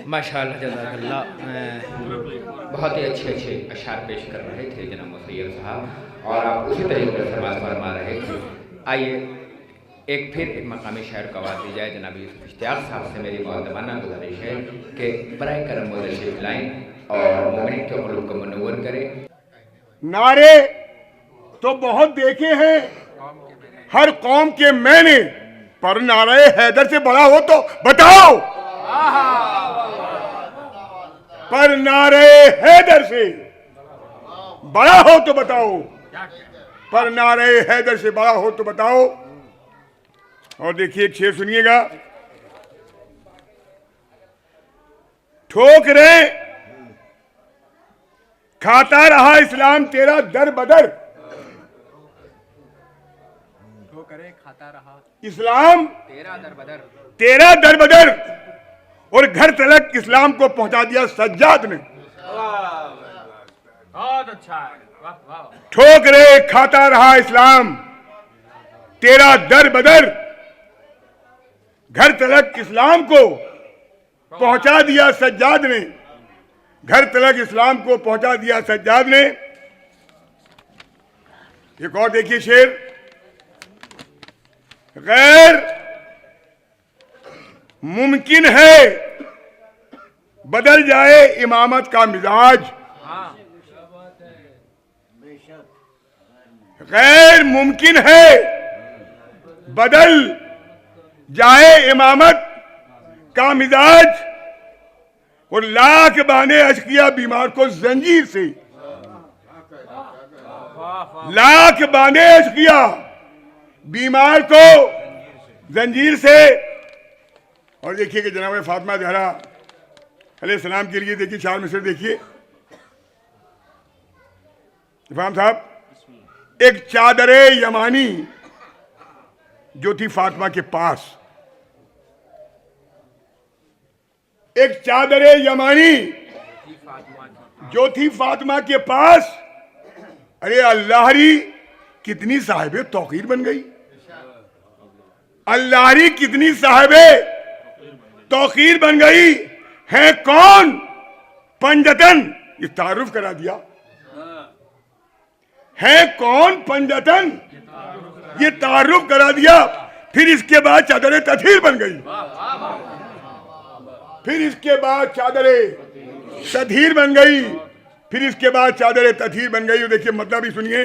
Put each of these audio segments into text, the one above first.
माशाअल्लाह जज़ाकल्लाह। बहुत ही अच्छे अच्छे अशार पेश कर रहे थे जनाब मुसैयद साहब, और आप उसी तरीके से समाज फरमा रहे थे। आइए एक फिर एक मकामी शायर को आवाज़ दी जाए। जनाब यूसुफ इश्तियाक साहब से मेरी मुअद्दबाना गुजारिश है कि बराए करम वो तशरीफ लाएँ और मोमिन के क़ुलूब को मुनव्वर करें। नारे तो बहुत देखे हैं हर कौम के मैंने, पर नारे हैदर से बड़ा हो तो बताओ। पर नारे हैदर से बड़ा हो तो बताओ, पर नारे हैदर से बड़ा हो तो बताओ। और देखिए एक शेर सुनिएगा। ठोकरे खाता रहा इस्लाम तेरा दर बदर, ठोकरे खाता रहा इस्लाम तेरा दर बदर, और घर तलक इस्लाम को पहुंचा दिया सज्जाद ने। बहुत अच्छा है, वाह वाह। ठोकरे खाता रहा इस्लाम तेरा दर बदर, घर तलक इस्लाम को पहुंचा दिया सज्जाद ने, घर तलक इस्लाम को पहुंचा दिया सज्जाद ने। एक और देखिए शेर। गैर मुमकिन है बदल जाए इमामत का मिजाज, गैर मुमकिन है बदल जाए इमामत का मिजाज, और लाख बाने अशकिया बीमार को जंजीर से, लाख बाने अशकिया बीमार को जंजीर से। और देखिए कि जनाब फातिमा ज़हरा अलैहिस्सलाम के लिए देखिए चार मिसर देखिए। इमाम साहब, एक चादरे यमानी जो थी फातिमा के पास, एक चादरे यमानी जो थी फातिमा के पास, अरे अल्लाहरी कितनी साहिबे तौकीर बन गई, अल्लाहरी कितनी साहिबे तौकीर बन गई। है कौन पंजतन, ये तारुफ करा दिया। है कौन पंजतन, ये तारुफ करा दिया। फिर इसके बाद चादरे तथहीर बन गई, फिर इसके बाद चादरे तथहीर बन गई, फिर इसके बाद चादरे तथहीर बन गई। देखिए मतलब ही सुनिए।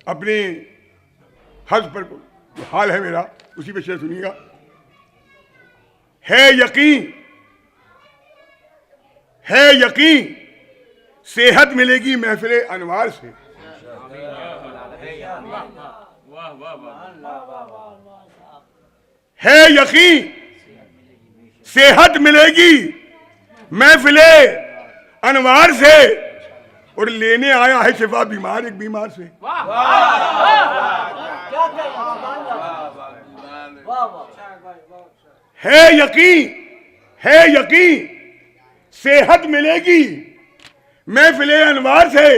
अपने हज पर हाल है मेरा, उसी पे शेर सुनिएगा। है यकीन, है यकीन सेहत मिलेगी महफिले अनवार से, है यकीन सेहत मिलेगी महफिले अनवार से, और लेने आया है शिफा बीमार एक बीमार से। है यकीन, है यकीन सेहत मिलेगी महफिले अनवार से,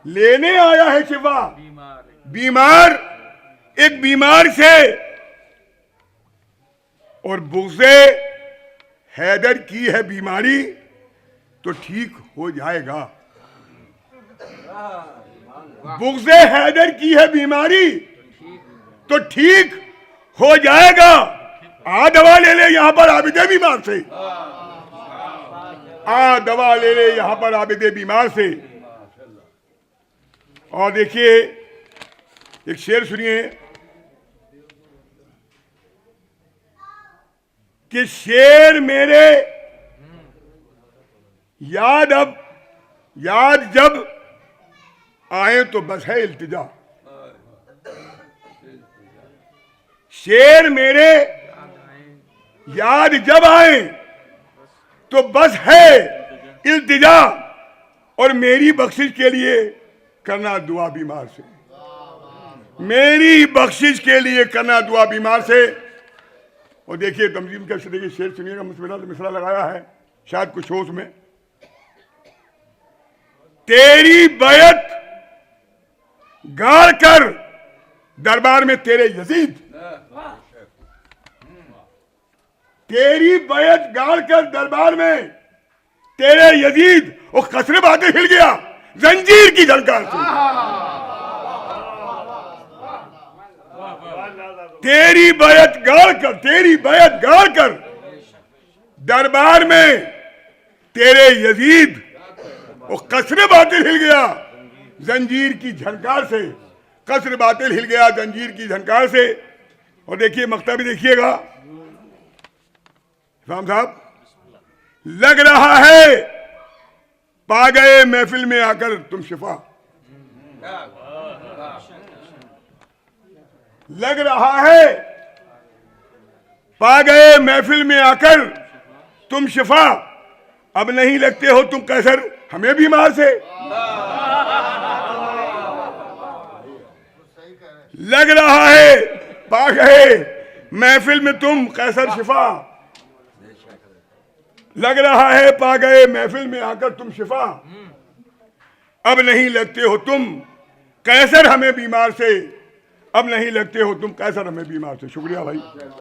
लेने आया है शिफा बीमार एक बीमार से। और बुग़्ज़े हैदर की है बीमारी तो ठीक हो जाएगा, बुग़्ज़े हैदर की है बीमारी तो ठीक हो जाएगा। आ दवा ले ले यहां पर आबिदे बीमार से, आ दवा ले ले यहां पर आबिदे बीमार से। और देखिए एक शेर सुनिए कि शेर मेरे याद अब याद जब आए तो बस है इल्तिजा, शेर मेरे याद जब आए तो बस है इल्तिजा, और मेरी बख्शिश के लिए करना दुआ बीमार से, मेरी बख्शिश के लिए करना दुआ बीमार से। और देखिए तंजीम का देखिए शेर सुनिएगा। मुस्मिला तो मिसरा लगाया है शायद कुछ होश में। तेरी बैत गाड़ कर दरबार में तेरे यजीद, तेरी बैत गाड़ कर दरबार में तेरे यजीद वो कसरे बातें हिल गया जंजीर की झनकार से। तेरी बैत गाड़ कर दरबार में तेरे यजीद वो कसरे बातिल हिल गया जंजीर की झनकार से। कसर बातिल हिल गया जंजीर की झनकार से। और देखिए मक्ता भी देखिएगा इमाम साहब, लग रहा है पा गए महफिल में आकर तुम शिफा। लग रहा है पा गए महफिल में आकर तुम शिफा। अब नहीं लगते हो तुम कैसर हमें बीमार से। लग रहा है पा गए महफिल में तुम कैसर शिफा। लग रहा है पा गए महफिल में आकर तुम शिफा। अब नहीं लगते हो तुम कैसर हमें बीमार से। अब नहीं लगते हो तुम कैसर हमें बीमार से। शुक्रिया भाई।